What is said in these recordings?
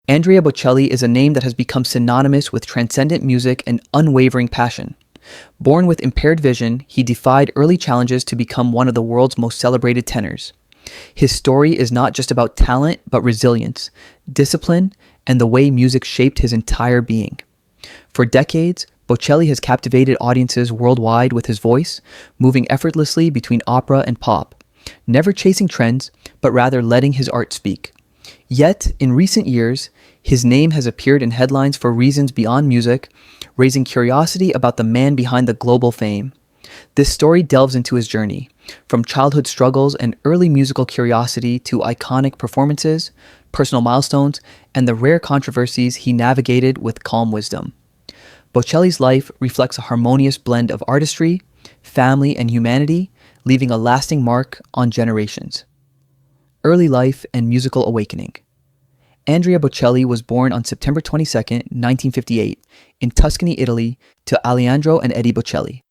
Andrea Bocelli is a name that has become synonymous with transcendent music and unwavering passion. Born with impaired vision, he defied early challenges to become one of the world's most celebrated tenors. His story is not just about talent, but resilience, discipline, and the way music shaped his entire being. For decades, Bocelli has captivated audiences worldwide with his voice, moving effortlessly between opera and pop, never chasing trends, but rather letting his art speak. Yet, in recent years, his name has appeared in headlines for reasons beyond music, raising curiosity about the man behind the global fame. This story delves into his journey, from childhood struggles and early musical curiosity to iconic performances, personal milestones, and the rare controversies he navigated with calm wisdom. Bocelli's life reflects a harmonious blend of artistry, family, and humanity, leaving a lasting mark on generations. Early life and musical awakening. Andrea Bocelli was born on September 22, 1958, in Tuscany, Italy, to Alejandro and Eddie Bocelli.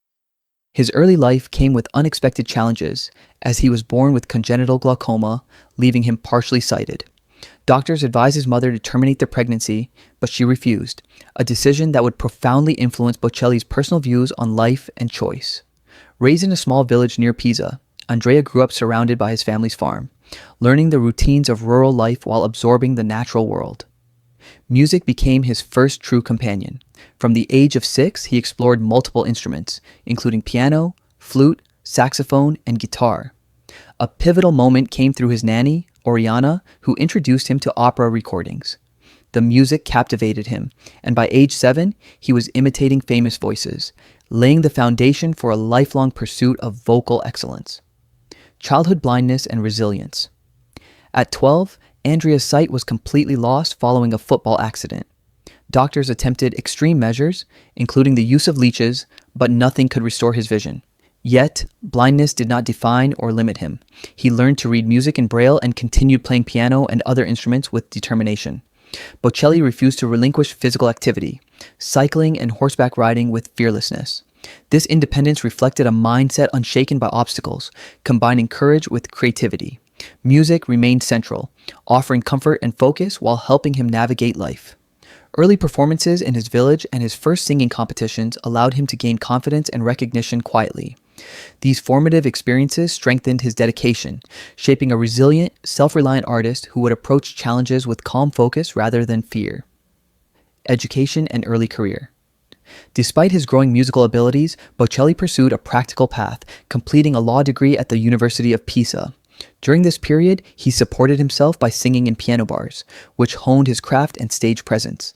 His early life came with unexpected challenges, as he was born with congenital glaucoma, leaving him partially sighted. Doctors advised his mother to terminate the pregnancy, but she refused, a decision that would profoundly influence Bocelli's personal views on life and choice. Raised in a small village near Pisa, Andrea grew up surrounded by his family's farm, learning the routines of rural life while absorbing the natural world. Music became his first true companion. From the age of 6, he explored multiple instruments, including piano, flute, saxophone, and guitar. A pivotal moment came through his nanny, Oriana, who introduced him to opera recordings. The music captivated him, and by age 7, he was imitating famous voices, laying the foundation for a lifelong pursuit of vocal excellence. Childhood blindness and resilience. At 12, Andrea's sight was completely lost following a football accident. Doctors attempted extreme measures, including the use of leeches, but nothing could restore his vision. Yet, blindness did not define or limit him. He learned to read music in Braille and continued playing piano and other instruments with determination. Bocelli refused to relinquish physical activity, cycling and horseback riding with fearlessness. This independence reflected a mindset unshaken by obstacles, combining courage with creativity. Music remained central, offering comfort and focus while helping him navigate life. Early performances in his village and his first singing competitions allowed him to gain confidence and recognition quietly. These formative experiences strengthened his dedication, shaping a resilient, self-reliant artist who would approach challenges with calm focus rather than fear. Education and early career. Despite his growing musical abilities, Bocelli pursued a practical path, completing a law degree at the University of Pisa. During this period, he supported himself by singing in piano bars, which honed his craft and stage presence.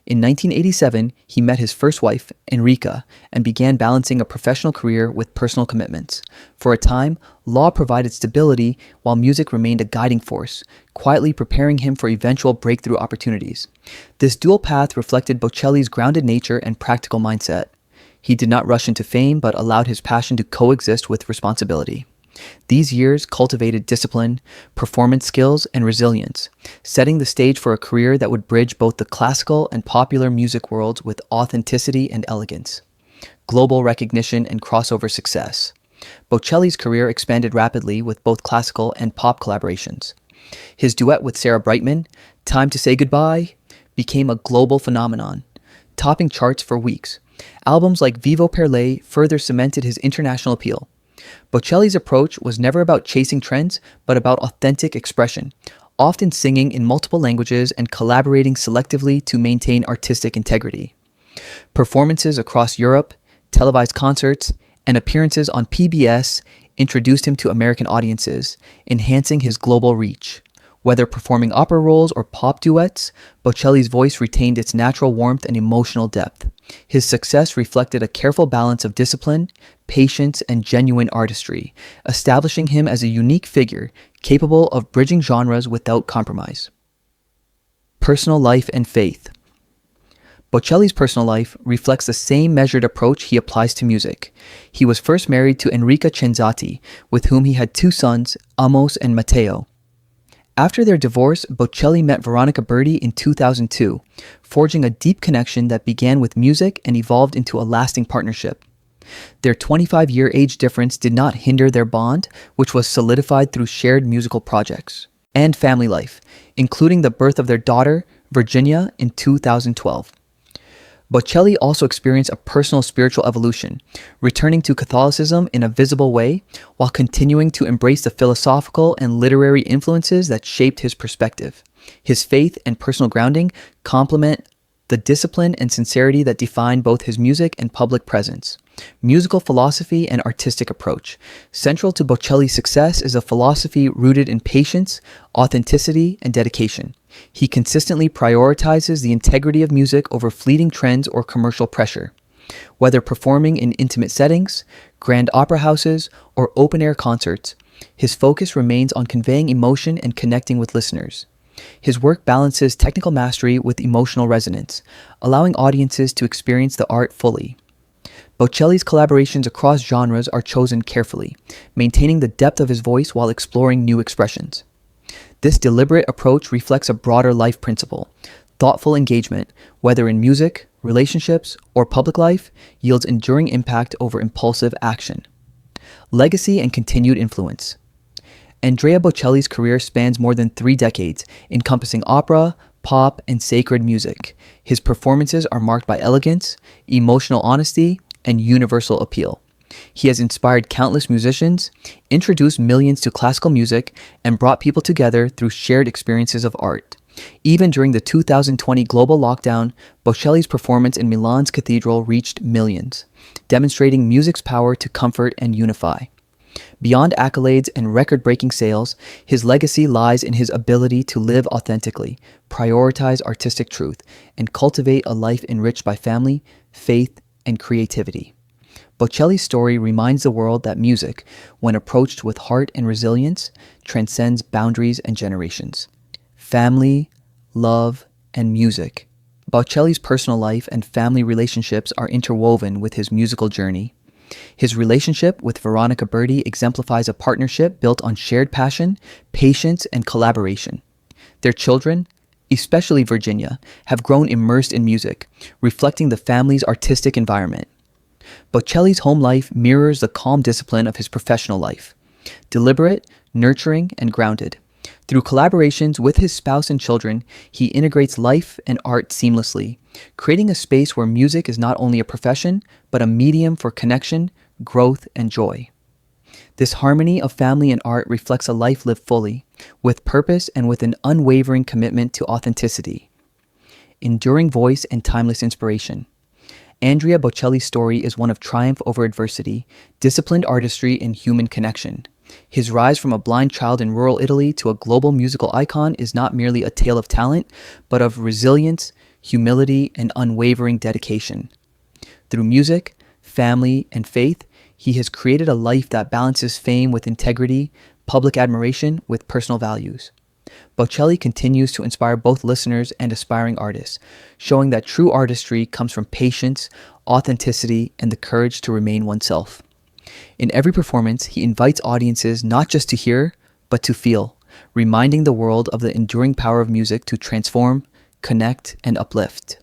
In 1987, he met his first wife, Enrica, and began balancing a professional career with personal commitments. For a time, law provided stability while music remained a guiding force, quietly preparing him for eventual breakthrough opportunities. This dual path reflected Bocelli's grounded nature and practical mindset. He did not rush into fame, but allowed his passion to coexist with responsibility. These years cultivated discipline, performance skills, and resilience, setting the stage for a career that would bridge both the classical and popular music worlds with authenticity and elegance. Global recognition and crossover success. Bocelli's career expanded rapidly with both classical and pop collaborations. His duet with Sarah Brightman, Time to Say Goodbye, became a global phenomenon, topping charts for weeks. Albums like Vivo per Lei further cemented his international appeal. Bocelli's approach was never about chasing trends, but about authentic expression, often singing in multiple languages and collaborating selectively to maintain artistic integrity. Performances across Europe, televised concerts, and appearances on PBS introduced him to American audiences, enhancing his global reach. Whether performing opera roles or pop duets, Bocelli's voice retained its natural warmth and emotional depth. His success reflected a careful balance of discipline, patience, and genuine artistry, establishing him as a unique figure capable of bridging genres without compromise. Personal life and faith. Bocelli's personal life reflects the same measured approach he applies to music. He was first married to Enrica Cenzati, with whom he had 2 sons, Amos and Matteo. After their divorce, Bocelli met Veronica Berti in 2002, forging a deep connection that began with music and evolved into a lasting partnership. Their 25-year age difference did not hinder their bond, which was solidified through shared musical projects and family life, including the birth of their daughter, Virginia in 2012. Bocelli also experienced a personal spiritual evolution, returning to Catholicism in a visible way while continuing to embrace the philosophical and literary influences that shaped his perspective. His faith and personal grounding complement the discipline and sincerity that define both his music and public presence. Musical philosophy and artistic approach. Central to Bocelli's success is a philosophy rooted in patience, authenticity, and dedication. He consistently prioritizes the integrity of music over fleeting trends or commercial pressure. Whether performing in intimate settings, grand opera houses, or open-air concerts, his focus remains on conveying emotion and connecting with listeners. His work balances technical mastery with emotional resonance, allowing audiences to experience the art fully. Bocelli's collaborations across genres are chosen carefully, maintaining the depth of his voice while exploring new expressions. This deliberate approach reflects a broader life principle. Thoughtful engagement, whether in music, relationships, or public life, yields enduring impact over impulsive action. Legacy and continued influence. Andrea Bocelli's career spans more than 3 decades, encompassing opera, pop, and sacred music. His performances are marked by elegance, emotional honesty, and universal appeal. He has inspired countless musicians, introduced millions to classical music, and brought people together through shared experiences of art. Even during the 2020 global lockdown, Bocelli's performance in Milan's cathedral reached millions, demonstrating music's power to comfort and unify. Beyond accolades and record-breaking sales, his legacy lies in his ability to live authentically, prioritize artistic truth, and cultivate a life enriched by family, faith, and creativity. Bocelli's story reminds the world that music, when approached with heart and resilience, transcends boundaries and generations. Family, love, and music. Bocelli's personal life and family relationships are interwoven with his musical journey. His relationship with Veronica Berti exemplifies a partnership built on shared passion, patience, and collaboration. Their children, especially Virginia, have grown immersed in music, reflecting the family's artistic environment. Bocelli's home life mirrors the calm discipline of his professional life, deliberate, nurturing, and grounded. Through collaborations with his spouse and children, he integrates life and art seamlessly, creating a space where music is not only a profession, but a medium for connection, growth, and joy. This harmony of family and art reflects a life lived fully, with purpose and with an unwavering commitment to authenticity. Enduring voice and timeless inspiration. Andrea Bocelli's story is one of triumph over adversity, disciplined artistry, and human connection. His rise from a blind child in rural Italy to a global musical icon is not merely a tale of talent, but of resilience, humility, and unwavering dedication. Through music, family, and faith, he has created a life that balances fame with integrity, public admiration with personal values. Bocelli continues to inspire both listeners and aspiring artists, showing that true artistry comes from patience, authenticity, and the courage to remain oneself. In every performance, he invites audiences not just to hear, but to feel, reminding the world of the enduring power of music to transform, connect, and uplift.